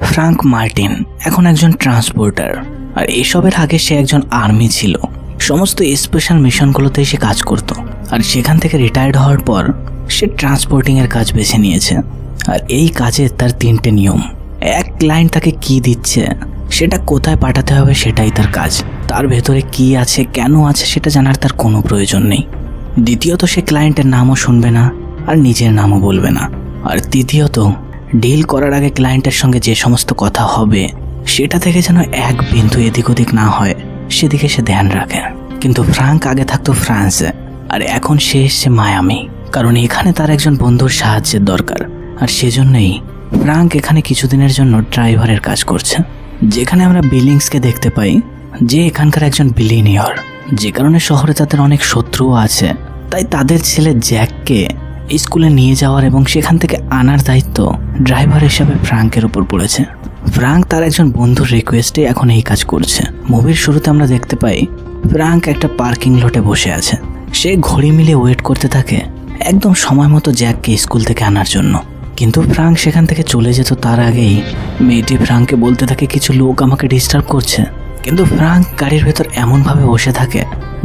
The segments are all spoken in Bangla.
ফ্রাঙ্ক মার্টিন এখন একজন ট্রান্সপোর্টার, আর এসবের আগে সে একজন আর্মি ছিল। সমস্ত স্পেশাল মিশনগুলোতেই সে কাজ করত, আর সেখান থেকে রিটায়ার্ড হওয়ার পর সে ট্রান্সপোর্টিংয়ের কাজ বেছে নিয়েছে। আর এই কাজে তার 3টে নিয়ম। এক, ক্লায়েন্ট তাকে কি দিচ্ছে সেটা কোথায় পাঠাতে হবে সেটাই তার কাজ। তার ভেতরে কি আছে, কেন আছে সেটা জানার তার কোনো প্রয়োজন নেই। দ্বিতীয়ত, সে ক্লায়েন্টের নামও শুনবে না আর নিজের নামও বলবে না। আর তৃতীয়ত, ডিল করার আগে ক্লায়েন্টের সঙ্গে যে সমস্ত কথা হবে সেটা থেকে যেন এক বিন্দু এদিক ওদিক না হয় সেদিকে সে ধ্যান রাখে। কিন্তু ফ্রাঙ্ক আগে থাকতো ফ্রান্সে, আর এখন সে এসছে মায়ামি, কারণ এখানে তার একজন বন্ধুর সাহায্যের দরকার। আর সেজন্যই ফ্রাঙ্ক এখানে কিছুদিনের জন্য ড্রাইভারের কাজ করছে। যেখানে আমরা বিলিংসকে দেখতে পাই যে এখানকার একজন বিলিনিয়র, যে কারণে শহরে তাদের অনেক শত্রুও আছে। তাই তাদের ছেলে জ্যাককে স্কুলে নিয়ে যাওয়ার এবং সেখান থেকে আনার দায়িত্ব ড্রাইভার হিসাবে ফ্রাঙ্কের উপর পড়েছে। ফ্রাঙ্ক তার একজন বন্ধুর রিকোয়েস্টে এখন এই কাজ করছে। মুভির শুরুতে আমরা দেখতে পাই ফ্রাঙ্ক একটা পার্কিং লটে বসে আছে। সে ঘড়ি মিলিয়ে ওয়েট করতে থাকে একদম সময় মতো জ্যাককে স্কুল থেকে আনার জন্য। কিন্তু ফ্রাঙ্ক সেখান থেকে চলে যেত তার আগেই মেয়েটি ফ্রাঙ্ককে বলতে থাকে কিছু লোক আমাকে ডিস্টার্ব করছে। কিন্তু ফ্রাঙ্ক গাড়ির ভেতর এমনভাবে বসে থাকে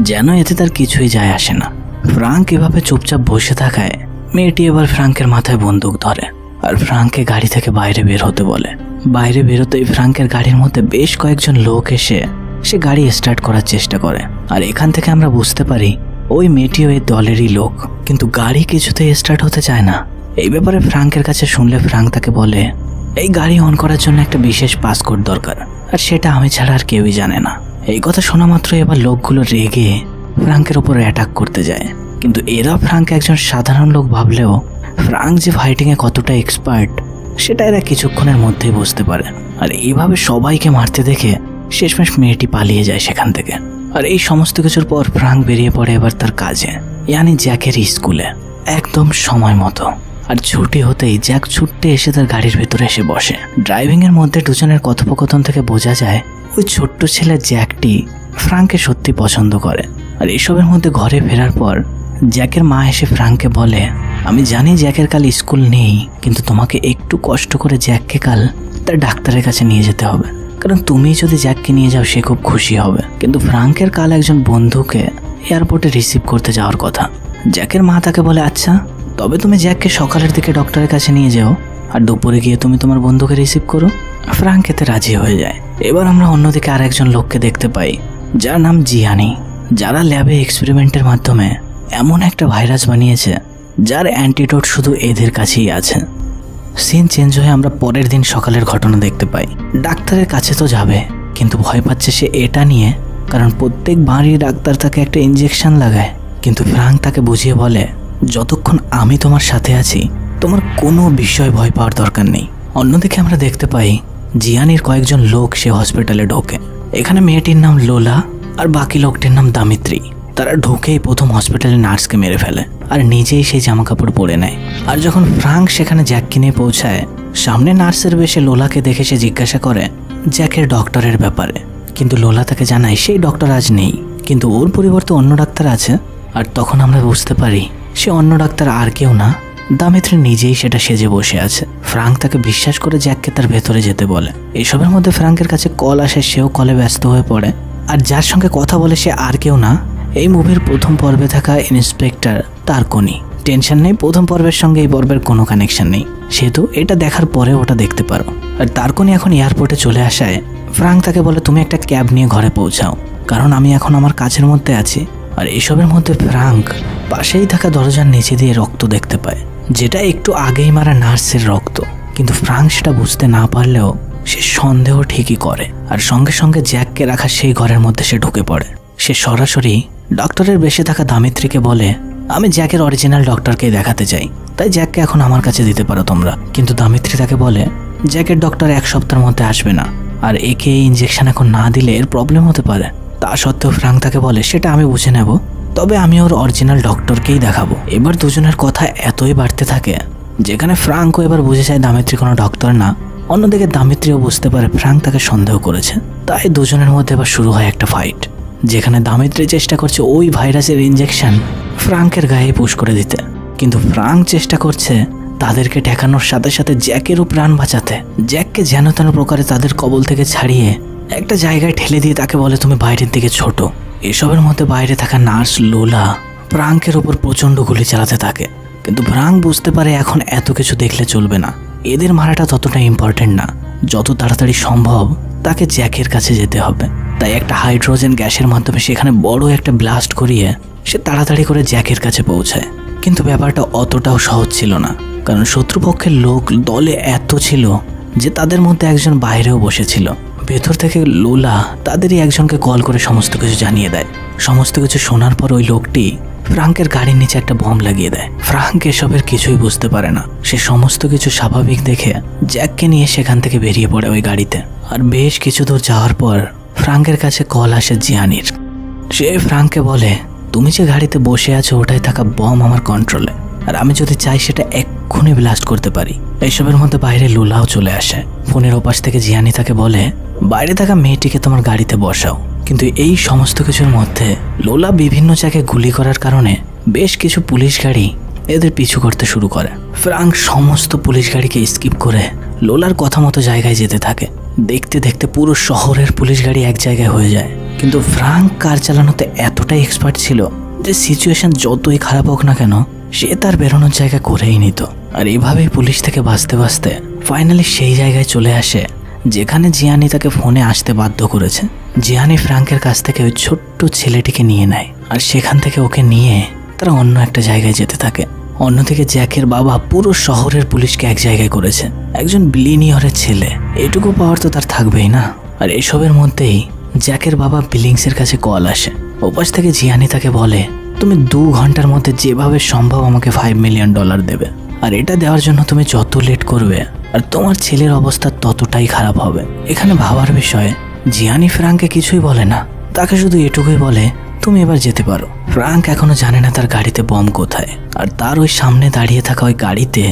যেন এতে তার কিছুই যায় আসে না। ফ্রাঙ্ক এভাবে চুপচাপ বসে থাকায় মেয়েটি এবার ফ্রাঙ্কের মাথায় বন্দুক ধরে আর ফ্রাঙ্ককে গাড়ি থেকে বাইরে বের হতে বলে। বাইরে বেরোতেই ফ্রাঙ্কের গাড়ির মধ্যে বেশ কয়েকজন লোক এসে সে গাড়ি স্টার্ট করার চেষ্টা করে। আর এখান থেকে আমরা বুঝতে পারি ওই মেয়েটিও এই দলেরই লোক, কিন্তু গাড়ি কিছুতেই স্টার্ট হতে চায় না। এই ব্যাপারে ফ্রাঙ্কের কাছে শুনলে ফ্রাঙ্ক তাকে বলে এই গাড়ি অন করার জন্য একটা বিশেষ পাসকোড দরকার, আর সেটা আমি ছাড়া আর কেউই জানে না। এই কথা শোনা মাত্র এবার লোকগুলো রেগে ফ্রাঙ্কের উপর অ্যাটাক করতে যায়। কিন্তু এরা ফ্রাঙ্ক একজন সাধারণ লোক ভাবলেও ফ্রাঙ্ক যে ফাইটিংয়ে কতটা এক্সপার্ট সেটা এরা কিছুক্ষণের মধ্যেই বুঝতে পারে। আর এইভাবে সবাইকে মারতে দেখে শেষমেশ মেয়েটি পালিয়ে যায় সেখান থেকে। আর এই সমস্ত কিছুর পর ফ্রাঙ্ক বেরিয়ে পড়ে এবার তার কাজে, ইয়ানি জ্যাকের স্কুলে, একদম সময় মতো। আর ছুটি হতেই জ্যাক ছুটতে এসে তার গাড়ির ভেতরে এসে বসে। ড্রাইভিংয়ের মধ্যে দুজনের কথোপকথন থেকে বোঝা যায় ওই ছোট্ট ছেলে জ্যাকটি ফ্রাঙ্ককে সত্যি পছন্দ করে। আর এসবের মধ্যে ঘরে ফেরার পর জ্যাকের মা এসে ফ্রাঙ্ককে বলে আমি জানি জ্যাকের কাল স্কুল নেই, কিন্তু তোমাকে একটু কষ্ট করে জ্যাককে কাল তার ডাক্তারের কাছে নিয়ে যেতে হবে, কারণ তুমি যদি জ্যাককে নিয়ে যাও সে খুব খুশি হবে। কিন্তু ফ্রাঙ্কের কাল একজন বন্ধুকে এয়ারপোর্টে রিসিভ করতে যাওয়ার কথা। জ্যাকের মা তাকে বলে আচ্ছা, তবে তুমি জ্যাককে সকালের দিকে ডক্টরের কাছে নিয়ে যাও আর দুপুরে গিয়ে তুমি তোমার বন্ধুকে রিসিভ করো। ফ্রাঙ্ক এতে রাজি হয়ে যায়। এবার আমরা অন্যদিকে আর একজন লোককে দেখতে পাই যার নাম জিয়ানি, যারা ল্যাবে এক্সপেরিমেন্টের মাধ্যমে এমন একটা ভাইরাস বানিয়েছে যার অ্যান্টিডোট শুধু এদের কাছেই আছে। সিন চেঞ্জ হয়ে আমরা পরের দিন সকালের ঘটনা দেখতে পাই। ডাক্তারের কাছে তো যাবে, কিন্তু ভয় পাচ্ছে সে এটা নিয়ে, কারণ প্রত্যেক বাড়ি ডাক্তার তাকে একটা ইঞ্জেকশন লাগায়। কিন্তু ফ্রাঙ্ক তাকে বুঝিয়ে বলে যতক্ষণ আমি তোমার সাথে আছি তোমার কোনো বিষয় ভয় পাওয়ার দরকার নেই। অন্যদিকে আমরা দেখতে পাই জিয়ানির কয়েকজন লোক সে হসপিটালে ঢোকে। এখানে মেয়েটির নাম লোলা আর বাকি লোকটির নাম দামিত্রী। তারা ঢুকেই প্রথম হসপিটালে নার্সকে মেরে ফেলে আর নিজেই সেই জামা কাপড় পরে নেয়। আর যখন ফ্রাঙ্ক সেখানে জ্যাককে নিয়ে পৌঁছায়, সামনে নার্সের বেশে লোলাকে দেখে সে জিজ্ঞাসা করে জ্যাকের ডক্টরের ব্যাপারে। কিন্তু লোলা তাকে জানায় সেই ডক্টর আজ নেই, কিন্তু ওর পরিবর্তে অন্য ডাক্তার আছে। আর তখন আমরা বুঝতে পারি সে অন্য ডাক্তার আর কেউ না, দামিত্রী নিজেই সেটা সেজে বসে আছে। ফ্রাঙ্ক তাকে বিশ্বাস করে জ্যাককে তার ভেতরে যেতে বলে। এসবের মধ্যে ফ্রাঙ্কের কাছে কল আসে, সেও কলে ব্যস্ত হয়ে পড়ে। আর যার সঙ্গে কথা বলে সে আর কেউ না, এই মুভির প্রথম পর্বে থাকা ইন্সপেক্টর তারকনি। টেনশন নেই, প্রথম পর্বের সঙ্গে এই পর্বের কোনো কানেকশন নেই, সেহেতু এটা দেখার পরে ওটা দেখতে পারো। আর তারকনি এখন এয়ারপোর্টে চলে আসায় ফ্রাঙ্ক তাকে বলে তুমি একটা ক্যাব নিয়ে ঘরে পৌঁছাও, কারণ আমি এখন আমার কাজের মধ্যে আছি। আর এসবের মধ্যে ফ্রাঙ্ক পাশেই থাকা দরজার নিচে দিয়ে রক্ত দেখতে পায়, যেটা একটু আগেই মারা নার্সের রক্ত। কিন্তু ফ্রাঙ্ক সেটা বুঝতে না পারলেও সে সন্দেহ ঠিকই করে, আর সঙ্গে সঙ্গে জ্যাককে রাখা সেই ঘরের মধ্যে সে ঢুকে পড়ে। সে সরাসরি ডক্টরের বেশে থাকা দামিত্রীকে বলে আমি জ্যাকের অরিজিনাল ডক্টরকেই দেখাতে চাই, তাই জ্যাককে এখন আমার কাছে দিতে পারো তোমরা। কিন্তু দামিত্রী তাকে বলে জ্যাকের ডক্টর 1 সপ্তাহের মধ্যে আসবে না, আর একে এই ইঞ্জেকশন এখন না দিলে এর প্রবলেম হতে পারে। তা সত্ত্বেও ফ্রাঙ্ক তাকে বলে সেটা আমি বুঝে নেব, তবে আমি ওর অরিজিনাল ডক্টরকেই দেখাবো। এবার দুজনের কথা এতই বাড়তে থাকে যেখানে ফ্রাঙ্কও এবার বুঝে যায় দামিত্রী কোনো ডক্টর না। অন্যদিকে দামিত্রীও বুঝতে পারে ফ্রাঙ্ক তাকে সন্দেহ করেছে, তাই দুজনের মধ্যে এবার শুরু হয় একটা ফাইট, যেখানে দামিত্রী চেষ্টা করছে ওই ভাইরাসের ইঞ্জেকশন ফ্রাঙ্কের গায়ে পুশ করে দিতে, কিন্তু ফ্রাঙ্ক চেষ্টা করছে তাদেরকে ঠেকানোর সাথে সাথে জ্যাকেরও প্রাণ বাঁচাতে জ্যাককে যেন তেন প্রকারে তাদের কবল থেকে ছাড়িয়ে একটা জায়গায় ঠেলে দিয়ে তাকে বলে তুমি বাইরের দিকে ছোট। এসবের মধ্যে বাইরে থাকা নার্স লোলা ফ্রাঙ্কের ওপর প্রচন্ড গুলি চালাতে থাকে, কিন্তু ফ্রাঙ্ক বুঝতে পারে এখন এত কিছু দেখলে চলবে না, এদের মারাটা ততটা ইম্পর্টেন্ট না, যত তাড়াতাড়ি সম্ভব তাকে জ্যাকের কাছে যেতে হবে। তাই একটা হাইড্রোজেন গ্যাসের মাধ্যমে সেখানে বড় একটা ব্লাস্ট করিয়ে সে তাড়াতাড়ি করে জ্যাকের কাছে পৌঁছায়। কিন্তু ব্যাপারটা অতটাও সহজ ছিল না, কারণ শত্রুপক্ষের লোক দলে এত ছিল যে তাদের মধ্যে একজন বাইরেও বসেছিল। ভেতর থেকে লোলা তাদেরই একজনকে কল করে সমস্ত কিছু জানিয়ে দেয়। সমস্ত কিছু শোনার পর ওই লোকটি ফ্রাঙ্কের গাড়ির নিচে একটা বম লাগিয়ে দেয়। ফ্রাঙ্ক এসবের কিছুই বুঝতে পারে না, সে সমস্ত কিছু স্বাভাবিক দেখে জ্যাককে নিয়ে সেখান থেকে বেরিয়ে পড়ে ওই গাড়িতে। আর বেশ কিছু দূর যাওয়ার পর ফ্রাঙ্কের কাছে কল আসে জিয়ানির। সে ফ্রাঙ্ককে বলে তুমি যে গাড়িতে বসে আছো ওটাই থাকা বম আমার কন্ট্রোলে, আর আমি যদি চাই সেটা এক্ষুনি ব্লাস্ট করতে পারি। এইসবের মধ্যে বাইরে লোলাও চলে আসে। ফোনের ওপাশ থেকে জিয়ানি তাকে বলে বাইরে থাকা মেয়েটিকে তোমার গাড়িতে বসাও। কিন্তু এই সমস্ত কিছুর মধ্যে লোলা বিভিন্ন জায়গায় গুলি করার কারণে বেশ কিছু পুলিশ গাড়ি এদের পিছু করতে শুরু করে। ফ্রাঙ্ক সমস্ত পুলিশ গাড়িকে স্কিপ করে লোলার কথা মতো জায়গায় যেতে থাকে। দেখতে দেখতে পুরো শহরের পুলিশ গাড়ি এক জায়গায় হয়ে যায়। কিন্তু ফ্রাঙ্ক কার চালানোতে এতটাই এক্সপার্ট ছিল যে সিচুয়েশন যতই খারাপ হোক না কেন সে তার বেরোনোর জায়গা করেই নিত। আর এভাবেই পুলিশ থেকে বাঁচতে বাঁচতে ফাইনালি সেই জায়গায় চলে আসে যেখানে জিয়ানি তাকে ফোনে আসতে বাধ্য করেছে। জিয়ানি ফ্রাঙ্কের কাছ থেকে ওই ছোট্ট ছেলেটিকে নিয়ে নেয়, আর সেখান থেকে ওকে নিয়ে তারা অন্য একটা জায়গায় যেতে থাকে। অন্যদিকে জ্যাকের বাবা পুরো শহরের পুলিশকে এক জায়গায় করেছে। একজন বিলিনিয়রের ছেলে, এটুকু পাওয়ার তো তার থাকবেই না। আর এসবের মধ্যেই জ্যাকের বাবা বিলিংসের কাছে কল আসে। ওপাশ থেকে জিয়ানি তাকে বলে তুমি 2 ঘন্টার মধ্যে যেভাবে সম্ভব আমাকে $5 মিলিয়ন দেবে, আর এটা দেওয়ার জন্য তুমি যত লেট করবে আর তোমার ছেলের অবস্থা ততটাই খারাপ হবে। এখানে ভাবার বিষয় জিয়ানি ফ্রাঙ্ককে কিছুই বলে না, তাকে শুধু এটুকুই বলে তুমি এবার যেতে পারো। ফ্রাঙ্ক এখনো জানে না তার গাড়িতে বম কোথায়, আর তার ওই সামনে দাঁড়িয়ে থাকা ওই গাড়িতে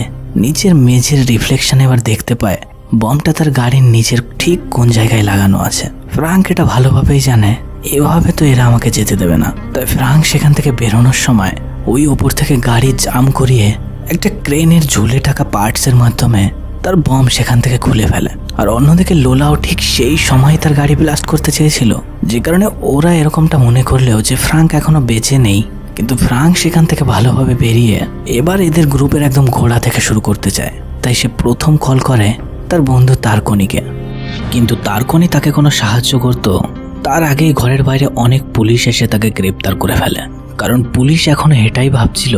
নিচের মেঝের রিফ্লেকশন এবার দেখতে পায় বমটা তার গাড়ির নিচের ঠিক কোন জায়গায় লাগানো আছে। ফ্রাঙ্ক এটা ভালোভাবেই জানে এভাবে তো এরা আমাকে যেতে দেবে না। তাই ফ্রাঙ্ক সেখান থেকে বেরোনোর সময় ওই ওপর থেকে গাড়ি জাম করিয়ে একটা ক্রেনের ঝুলে থাকা পার্টসের মাধ্যমে তার বম সেখান থেকে খুলে ফেলে। আর অন্যদিকে লোলাও ঠিক সেই সময় তার গাড়ি ব্লাস্ট করতে চেয়েছিল, যে কারণে ওরা এরকমটা মনে করলেও যে ফ্রাঙ্ক এখনো বেঁচে নেই। কিন্তু ফ্রাঙ্ক সেখান থেকে ভালোভাবে বেরিয়ে এবার এদের গ্রুপের একদম ঘোড়া থেকে শুরু করতে চায়। তাই সে প্রথম কল করে তার বন্ধু তারকনিকে। কিন্তু তারকনি তাকে কোনো সাহায্য করত তার আগেই ঘরের বাইরে অনেক পুলিশ এসে তাকে গ্রেপ্তার করে ফেলে। কারণ পুলিশ এখনো এটাই ভাবছিল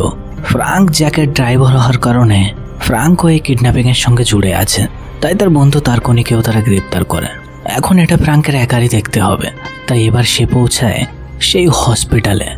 ফ্রাঙ্ক জ্যাকের ড্রাইভার হওয়ার কারণে ফ্রাঙ্কও এই কিডন্যাপিং এর সঙ্গে জুড়ে আছে। তাই তার বন্ধু তারকনিকেও তারা গ্রেপ্তার করে। এখন এটা ফ্রাঙ্কের একারই দেখতে হবে। তাই এবার সে পৌঁছায় সেই হসপিটালে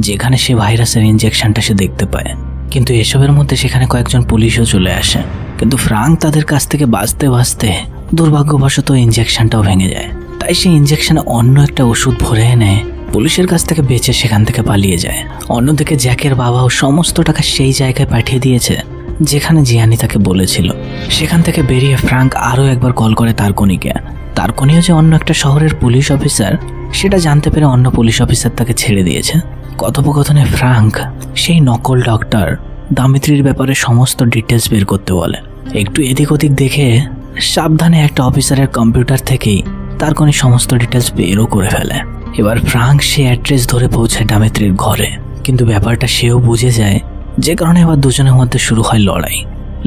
যেখানে সে ভাইরাসের ইনজেকশনটা সে দেখতে পায়। কিন্তু এসবের মধ্যে সেখানে কয়েকজন পুলিশও চলে আসে। কিন্তু ফ্রাঙ্ক তাদের কাছ থেকে বাঁচতে বাঁচতে দুর্ভাগ্যবশত ইনজেকশনটাও ভেঙে যায়। তাই সে ইনজেকশনে অন্য একটা ওষুধ ভরে এনে পুলিশের কাছ থেকে বেঁচে সেখান থেকে পালিয়ে যায়। অন্যদিকে জ্যাকের বাবাও সমস্ত টাকা সেই জায়গায় পাঠিয়ে দিয়েছে যেখানে জিয়ানি তাকে বলেছিল। সেখান থেকে বেরিয়ে ফ্রাঙ্ক আরও একবার কল করে তারকনিকে। তারকনিও যে অন্য একটা শহরের পুলিশ অফিসার সেটা জানতে পেরে অন্য পুলিশ অফিসার তাকে ছেড়ে দিয়েছে। কথোপকথনে ফ্রাঙ্ক সেই নকল ডক্টর দামিত্রির ব্যাপারে সমস্ত ডিটেলস বের করতে বলে। একটু এদিক ওদিক দেখে সাবধানে একটা অফিসারের কম্পিউটার থেকেই তারকনি সমস্ত ডিটেলস বেরও করে ফেলে। এবার ফ্রাঙ্ক সে অ্যাড্রেস ধরে পৌঁছায় দামিত্রির ঘরে। কিন্তু ব্যাপারটা সেও বুঝে যায়, যে কারণে এবার দুজনের মধ্যে শুরু হয় লড়াই।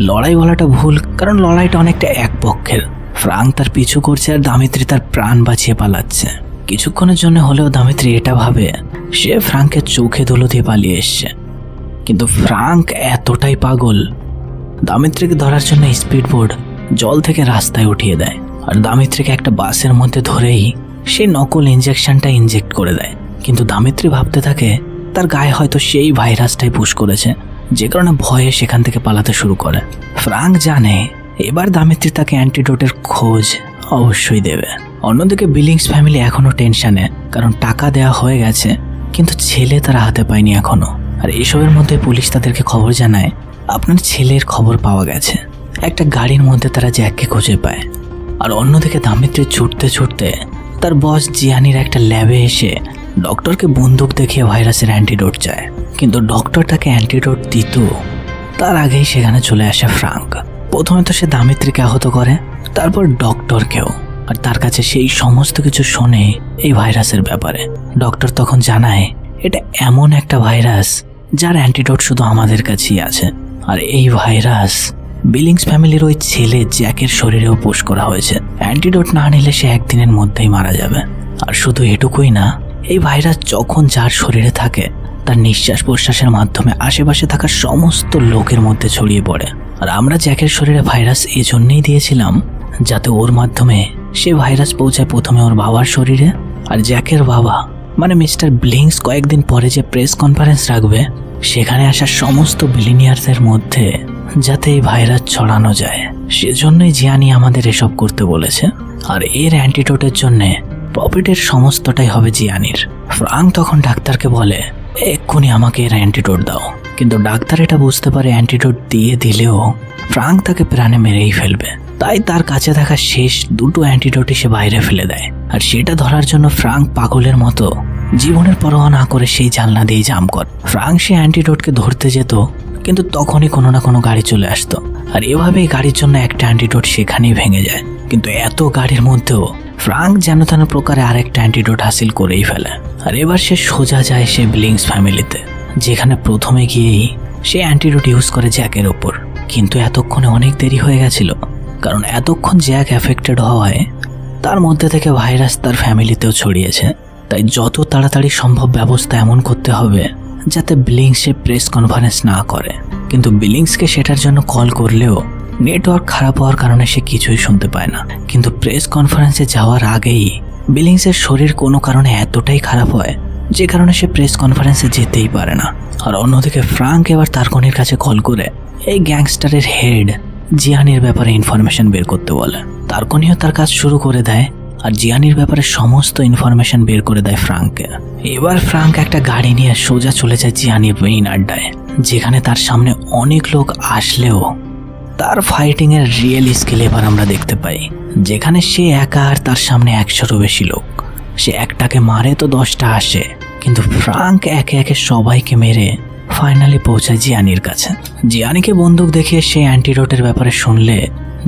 লড়াই বলাটা ভুল, কারণ লড়াইটা অনেকটা এক পক্ষের। ফ্রাঙ্ক তার পিছু করছে আর দামিত্রি তার প্রাণ বাঁচিয়ে পালাচ্ছে। কিছুক্ষণের জন্য হলেও দামিত্রি এটা ভাবে সে ফ্রাঙ্কের চোখে ধুলো দিয়ে পালিয়ে এসছে। কিন্তু ফ্রাঙ্ক এতটাই পাগল, দামিত্রিকে ধরার জন্য স্পিডবোর্ড জল থেকে রাস্তায় উঠিয়ে দেয়। আর দামিত্রিকে একটা বাসের মধ্যে ধরেই সেই নকল ইনজেকশনটা ইনজেক্ট করে দেয়। কিন্তু দামিত্রি ভাবতে থাকে তার গায়ে হয়তো সেই ভাইরাসটাই পুশ করেছে, যে কারণে ভয়ে সেখান থেকে পালাতে শুরু করে। ফ্রাঙ্ক জানে এবার দামিত্রি তাকে অ্যান্টিডোটের খোঁজ অবশ্যই দেবে। অন্যদিকে বিলিংস ফ্যামিলি এখনো টেনশনে, কারণ টাকা দেওয়া হয়ে গেছে কিন্তু ছেলে তারা হাতে পায়নি এখনো। আর এসবের মধ্যে পুলিশ তাদেরকে খবর জানায় আপনার ছেলের খবর পাওয়া গেছে। একটা গাড়ির মধ্যে তারা জ্যাককে খুঁজে পায়। আর অন্যদিকে দামিত্রি ছুটতে ছুটতে তার বস জিয়ানির একটা ল্যাবে এসে ডক্টরকে বন্দুক দেখিয়ে ভাইরাসের অ্যান্টিডোট চায়। কিন্তু ডক্টর তাকে অ্যান্টিডোট দিত তার আগেই সেখানে চলে আসে ফ্রাঙ্ক। প্রথমে তো সে দামিত্রীকে আহত করে, তারপর ডক্টরকেও। আর তার কাছে সেই সমস্ত কিছু শোনে এই ভাইরাসের ব্যাপারে। ডক্টর তখন জানায় এটা এমন একটা ভাইরাস যার অ্যান্টিডোট শুধু আমাদের কাছেই আছে। আর এই ভাইরাস বিলিংস ফ্যামিলির ওই ছেলে জ্যাকের শরীরেও পুশ করা হয়েছে। অ্যান্টিডোট না নিলে সে একদিনের মধ্যেই মারা যাবে। আর শুধু এটুকুই না, এই ভাইরাস যখন যার শরীরে থাকে তার নিঃশ্বাস প্রশ্বাসের মাধ্যমে আশেপাশে থাকা সমস্ত লোকের মধ্যে ছড়িয়ে পড়ে। আর আমরা জ্যাকের শরীরে ভাইরাস এজন্যই দিয়েছিলাম যাতে ওর মাধ্যমে সে ভাইরাস পৌঁছায় প্রথমে ওর বাবার শরীরে, আর জ্যাকের বাবা মানে মিস্টার ব্লিংস কয়েকদিন পরে যে প্রেস কনফারেন্স রাখবে সেখানে আসা সমস্ত বিলিনিয়ারদের মধ্যে যাতে এই ভাইরাস ছড়ানো যায়। সেজন্যই জিয়ানি আমাদের এসব করতে বলেছে। আর এর অ্যান্টিডোটের জন্যে প্রফিটের সমস্তটাই হবে জিয়ানির। ফ্রাঙ্ক তখন ডাক্তারকে বলে এক্ষুনি আমাকে এর অ্যান্টিডোট দাও। কিন্তু ডাক্তার এটা বুঝতে পারে অ্যান্টিডোট দিয়ে দিলেও ফ্রাঙ্ক তাকে প্রাণে মেরেই ফেলবে। তাই তার কাছে থাকা শেষ দুটো অ্যান্টিডোটই সে বাইরে ফেলে দেয়। আর সেটা ধরার জন্য ফ্রাঙ্ক পাগলের মতো জীবনের পরোয়া না করে সেই জানলা দিয়ে জাম্প করে। ফ্রাঙ্ক সে অ্যান্টিডোটকে ধরতে যেত, কিন্তু তখনই কোনো না কোনো গাড়ি চলে আসতো। আর এভাবেই গাড়ির জন্য একটা অ্যান্টিডোট সেখানেই ভেঙে যায়। কিন্তু এত গাড়ির মধ্যেও ফ্রাঙ্ক যেন তেন প্রকারে আরেকটা অ্যান্টিডোট হাসিল করেই ফেলে। আর এবার সে সোজা যায় সে বিলিংস ফ্যামিলিতে, যেখানে প্রথমে গিয়েই সে অ্যান্টিডোট ইউজ করে জ্যাকের ওপর। কিন্তু এতক্ষণে অনেক দেরি হয়ে গেছিল, কারণ এতক্ষণ জ্যাক এফেক্টেড হওয়ায় তার মধ্যে থেকে ভাইরাস তার ফ্যামিলিতেও ছড়িয়েছে। তাই যত তাড়াতাড়ি সম্ভব ব্যবস্থা এমন করতে হবে যাতে বিলিংসে প্রেস কনফারেন্স না করে। কিন্তু বিলিংসকে সেটার জন্য কল করলেও নেটওয়ার্ক খারাপ হওয়ার কারণে সে কিছুই শুনতে পায় না। কিন্তু প্রেস কনফারেন্সে যাওয়ার আগেই বিলিংসের শরীর কোনো কারণে এতটাই খারাপ হয় যে কারণে সে প্রেস কনফারেন্সে যেতেই পারে না। আর অন্যদিকে ফ্রাঙ্ক এবার তারকনির কাছে কল করে এই গ্যাংস্টারের হেড জিয়ানির ব্যাপারে ইনফরমেশন বের করতে বলে। তারকনিও তার কাজ শুরু করে দেয় আর জিয়ানির ব্যাপারে সমস্ত ইনফরমেশন বের করে দেয় ফ্রাঙ্ককে। এবার ফ্রাঙ্ক একটা গাড়ি নিয়ে সোজা চলে যায় জিয়ানির মেইন আড্ডায়, যেখানে তার সামনে অনেক লোক আসলেও তার ফাইটিং এর রিয়েল স্কিল এবার আমরা দেখতে পাই। যেখানে সে একা আর তার সামনে 100-ও বেশি লোক। সে একটাকে মারে তো 10টা আসে, কিন্তু ফ্রাঙ্ক একে একে সবাইকে মেরে ফাইনালি পৌঁছায় জিয়ানির কাছে। জিয়ানিকে বন্দুক দেখিয়ে সে অ্যান্টিডোটের ব্যাপারে শুনলে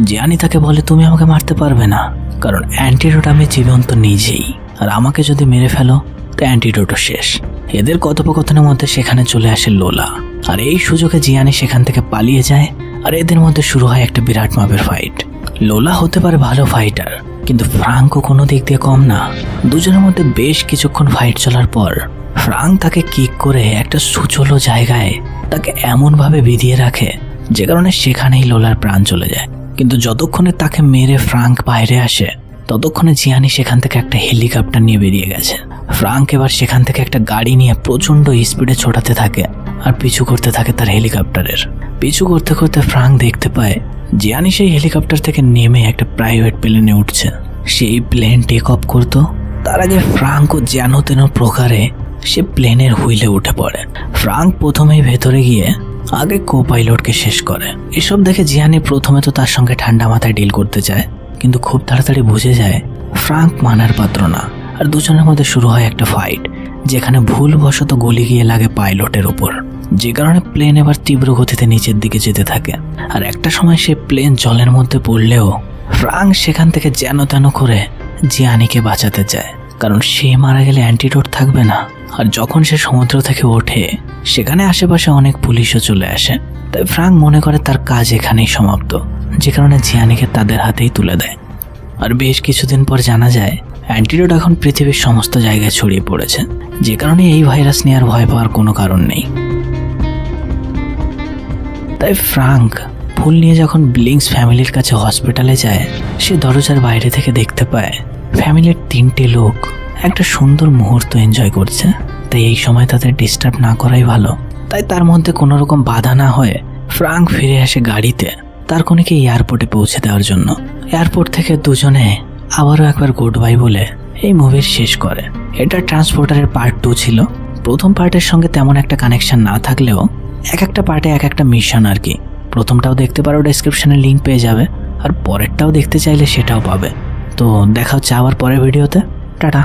জিয়ানি তাকে বলে তুমি আমাকে মারতে পারবে না, কারণ অ্যান্টিডোট আমি জীবন্ত নিজেই, আর আমাকে যদি মেরে ফেলো তো অ্যান্টিডোটও শেষ। এদের কথোপকথনের মধ্যে সেখানে চলে আসে লোলা। আর এই সুযোগে জিয়ানি সেখান থেকে পালিয়ে যায়। আর এদের মধ্যে শুরু হয় একটা বিরাট মাপের ফাইট। লোলা হতে পারে ভালো ফাইটার, কিন্তু ফ্রাঙ্কও কোনো দিক দিয়ে কম না। দুজনের মধ্যে বেশ কিছুক্ষণ ফাইট চলার পর ফ্রাঙ্ক তাকে কিক করে একটা সুচলো জায়গায় তাকে এমনভাবে বিধিয়ে রাখে যে কারণে সেখানেই লোলার প্রাণ চলে যায়। কিন্তু যতক্ষণে তাকে মেরে ফ্রাঙ্ক বাইরে আসে ততক্ষণে জিয়ানি সেখান থেকে একটা হেলিকপ্টার নিয়ে বেরিয়ে গেছে। ফ্রাঙ্ক এবার সেখান থেকে একটা গাড়ি নিয়ে প্রচন্ড স্পিডে ছোটাতে থাকে আর পিছু করতে থাকে তার হেলিকপ্টারের। পিছু করতে করতে ফ্রাঙ্ক দেখতে পায় জিয়ানি সেই হেলিকপ্টার থেকে নেমে একটা প্রাইভেট প্লেনে উঠছে। সেই প্লেন টেক অফ করতো তার আগে ফ্রাঙ্কও যেন তেন প্রকারে সে প্লেনের হুইলে উঠে পড়ে। ফ্রাঙ্ক প্রথমেই ভেতরে গিয়ে আগে কো পাইলটকে শেষ করে। এসব দেখে জিয়ানি প্রথমে তো তার সঙ্গে ঠান্ডা মাথায় ডিল করতে চায়, কিন্তু খুব তাড়াতাড়ি বুঝে যায় ফ্রাঙ্ক মানার পাত্র না। আর দুজনের মধ্যে শুরু হয় একটা ফাইট, যেখানে ভুলবশত গুলি গিয়ে লাগে পাইলটের উপর, যে কারণে প্লেন এবার তীব্র গতিতে নিচের দিকে যেতে থাকে। আর একটা সময় সে প্লেন জলের মধ্যে পড়লেও ফ্রাঙ্ক সেখান থেকে যেন তেন করে জিয়ানিকে বাঁচাতে চায়, কারণ সে মারা গেলে অ্যান্টিডোট থাকবে না। আর যখন সে সমুদ্র থেকে ওঠে সেখানে আশেপাশে অনেক পুলিশও চলে আসে। তাই ফ্রাঙ্ক মনে করে তার কাজ এখানেই সমাপ্ত, যে কারণে জিয়ানিকে তাদের হাতেই তুলে দেয়। আর বেশ কিছুদিন পর জানা যায় অ্যান্টিডোট এখন পৃথিবীর সমস্ত জায়গায় ছড়িয়ে পড়েছে, যে কারণে এই ভাইরাস নিয়ে আর ভয় পাওয়ার কোনো কারণ নেই। তাই ফ্রাঙ্ক ফুল নিয়ে যখন বিলিংস ফ্যামিলির কাছে হসপিটালে যায়, সে দরজার বাইরে থেকে দেখতে পায় ফ্যামিলির 3টে লোক একটা সুন্দর মুহূর্ত এনজয় করছে। তাই এই সময় তাদের ডিস্টার্ব না করাই ভালো। তাই তার মধ্যে কোনো রকম বাধা না হয়ে ফ্রাঙ্ক ফিরে আসে গাড়িতে তার কোনেকে এয়ারপোর্টে পৌঁছে দেওয়ার জন্য। এয়ারপোর্ট থেকে দুজনে আবারও একবার গুড বাই বলে এই মুভির শেষ করে। এটা ট্রান্সপোর্টারের পার্ট 2 ছিল। প্রথম পার্টের সঙ্গে তেমন একটা কানেকশন না থাকলেও এক একটা পার্টে এক একটা মিশন আর কি। প্রথমটাও দেখতে পারো, ডেসক্রিপশনে লিঙ্ক পেয়ে যাবে, আর পরেরটাও দেখতে চাইলে সেটাও পাবে। তো দেখা হচ্ছে আবার পরের ভিডিওতে। টাটা।